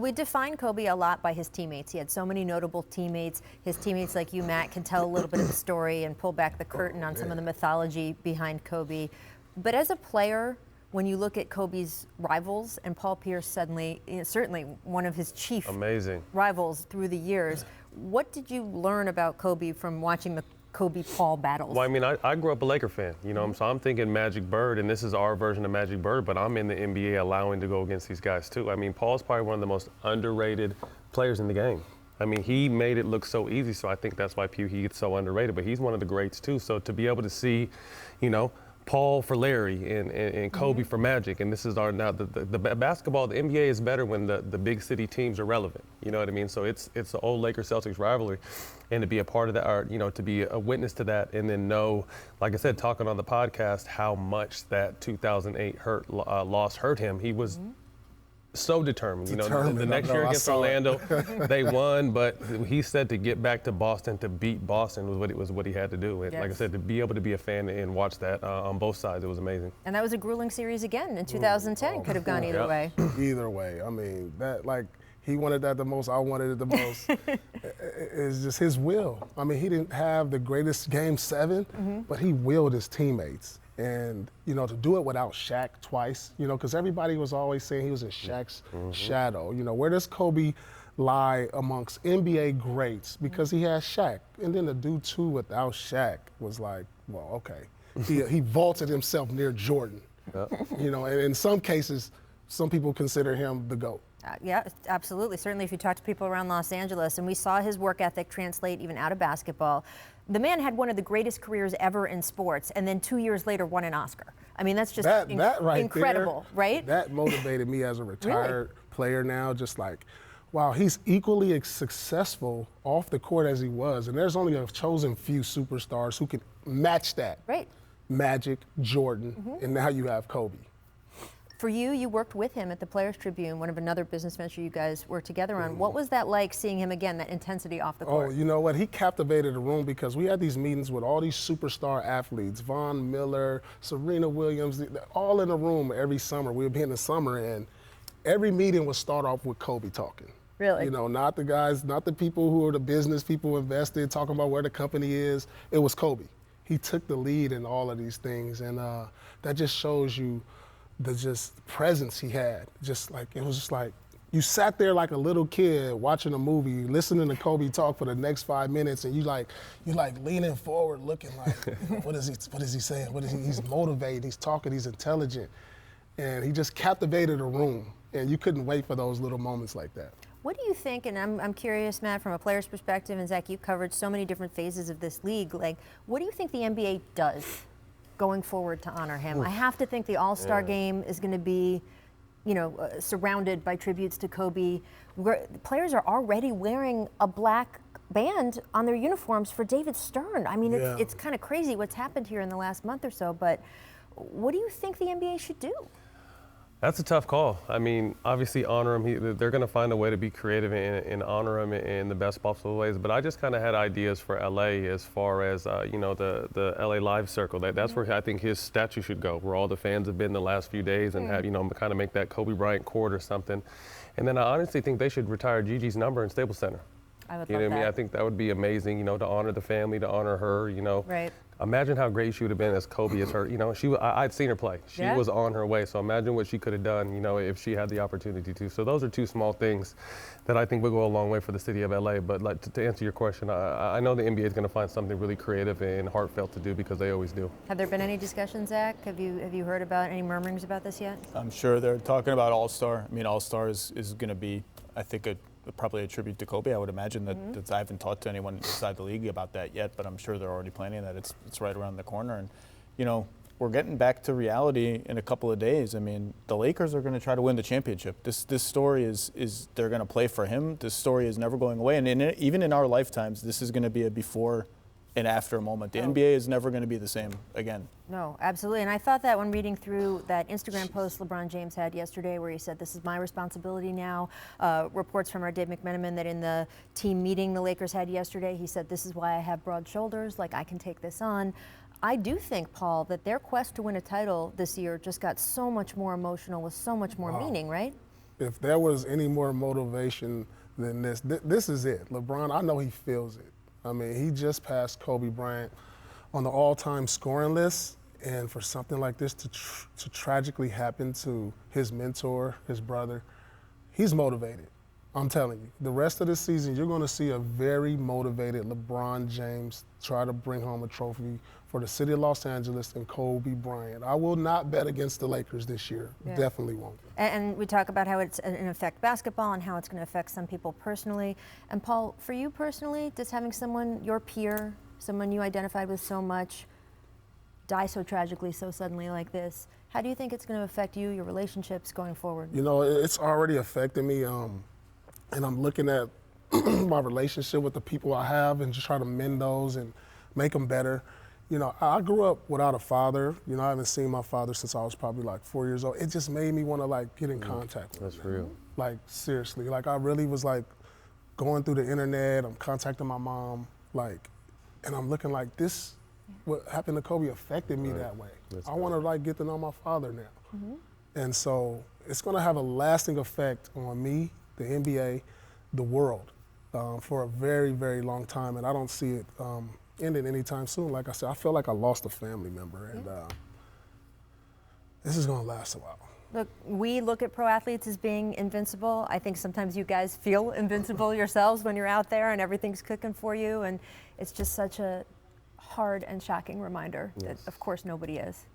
we define Kobe a lot by his teammates. He had so many notable teammates. His teammates like you, Matt, can tell a little bit of the story and pull back the curtain on some of the mythology behind Kobe. But as a player, when you look at Kobe's rivals, and Paul Pierce suddenly, certainly one of his chief rivals through the years, what did you learn about Kobe from watching the Kobe-Paul battles? Well, I mean, I grew up a Laker fan, so I'm thinking Magic Bird, and this is our version of Magic Bird, but I'm in the NBA allowing to go against these guys too. I mean, Paul's probably one of the most underrated players in the game. I mean, he made it look so easy, so I think that's why he gets so underrated, but he's one of the greats too. So to be able to see, Paul for Larry and Kobe for Magic, and this is the basketball. The NBA is better when the big city teams are relevant. You know what I mean? So it's the old Lakers-Celtics rivalry, and to be a part of that, or to be a witness to that, and then know, like I said, talking on the podcast, how much that 2008 loss hurt him. He was so determined. The next year against Orlando, they won, but he said to get back to Boston, to beat Boston was what he had to do. And like I said, to be able to be a fan and watch that on both sides, it was amazing. And that was a grueling series again in 2010. Could have gone either way. Either way. I mean, he wanted that the most, I wanted it the most. It's just his will. I mean, he didn't have the greatest game 7, but he willed his teammates. And, to do it without Shaq twice, because everybody was always saying he was in Shaq's shadow. Where does Kobe lie amongst NBA greats? Because he has Shaq. And then to do 2 without Shaq was like, well, okay. He vaulted himself near Jordan. And in some cases, some people consider him the GOAT. Yeah, absolutely. Certainly if you talk to people around Los Angeles, and we saw his work ethic translate even out of basketball. The man had one of the greatest careers ever in sports, and then 2 years later won an Oscar. I mean, that's just incredible, right? That motivated me as a retired player now, just like, wow, he's equally as successful off the court as he was, and there's only a chosen few superstars who can match that. Right. Magic, Jordan, and now you have Kobe. For you worked with him at the Players Tribune, one of another business venture you guys worked together on. What was that like, seeing him again, that intensity off the court? Oh, you know what? He captivated the room because we had these meetings with all these superstar athletes, Von Miller, Serena Williams, all in a room every summer. We would be in the summer, and every meeting would start off with Kobe talking. Really? Not the guys, not the people who are the business people invested, talking about where the company is. It was Kobe. He took the lead in all of these things, and that just shows you the just presence he had. It was just like you sat there like a little kid watching a movie, listening to Kobe talk for the next 5 minutes, and you leaning forward, looking like, what is he saying? He's motivated, he's talking, he's intelligent, and he just captivated a room, and you couldn't wait for those little moments like that. What do you think, and I'm curious, Matt, from a player's perspective, and Zach, you've covered so many different phases of this league, what do you think the NBA does going forward to honor him? I have to think the All-Star game is going to be, surrounded by tributes to Kobe. Players are already wearing a black band on their uniforms for David Stern. I mean, it's kind of crazy what's happened here in the last month or so, but what do you think the NBA should do? That's a tough call. I mean, obviously honor him. They're going to find a way to be creative and honor him in the best possible ways. But I just kind of had ideas for LA as far as, the LA Live Circle. That's where I think his statue should go, where all the fans have been the last few days, and have, kind of make that Kobe Bryant court or something. And then I honestly think they should retire Gigi's number in Staples Center. I would love that. I mean? I think that would be amazing, to honor the family, to honor her, Right. Imagine how great she would have been as Kobe as her. I'd seen her play. She was on her way. So imagine what she could have done, if she had the opportunity to. So those are 2 small things that I think would go a long way for the city of LA. But to answer your question, I know the NBA is going to find something really creative and heartfelt to do, because they always do. Have there been any discussions, Zach? Have you heard about any murmurings about this yet? I'm sure they're talking about All-Star. I mean, All-Star is going to be, I think, probably a tribute to Kobe. I would imagine that I haven't talked to anyone inside the league about that yet, but I'm sure they're already planning that. It's right around the corner, and we're getting back to reality in a couple of days. I mean, the Lakers are going to try to win the championship. This story is they're going to play for him. This story is never going away, and even in our lifetimes, this is going to be a before and after moment. The NBA is never going to be the same again. No, absolutely. And I thought that when reading through that Instagram post LeBron James had yesterday, where he said, "This is my responsibility now." Reports from our Dave McMenamin that in the team meeting the Lakers had yesterday, he said, "This is why I have broad shoulders, I can take this on." I do think, Paul, that their quest to win a title this year just got so much more emotional with so much more meaning, right? If there was any more motivation than this, this is it. LeBron, I know he feels it. I mean, he just passed Kobe Bryant on the all-time scoring list, and for something like this to tragically happen to his mentor, his brother, he's motivated. I'm telling you, the rest of the season, you're going to see a very motivated LeBron James try to bring home a trophy for the city of Los Angeles and Kobe Bryant. I will not bet against the Lakers this year. Yeah. Definitely won't. And we talk about how it's going to affect basketball and how it's going to affect some people personally. And Paul, for you personally, does having someone, your peer, someone you identified with so much, die so tragically, so suddenly like this, how do you think it's going to affect you, your relationships going forward? You know, it's already affected me. And I'm looking at my relationship with the people I have and just try to mend those and make them better. You know, I grew up without a father. You know, I haven't seen my father since I was probably like 4 years old. It just made me want to like get in contact with him. That's real. Like seriously, like I really was like going through the internet. I'm contacting my mom, like, and I'm looking like this. What happened to Kobe affected me that way. I want to like get to know my father now, and so it's going to have a lasting effect on me, the NBA, the world, for a very, very long time, and I don't see it ending anytime soon. Like I said, I feel like I lost a family member, and this is going to last a while. Look, we look at pro athletes as being invincible. I think sometimes you guys feel invincible yourselves when you're out there and everything's cooking for you, and it's just such a hard and shocking reminder that, of course, nobody is.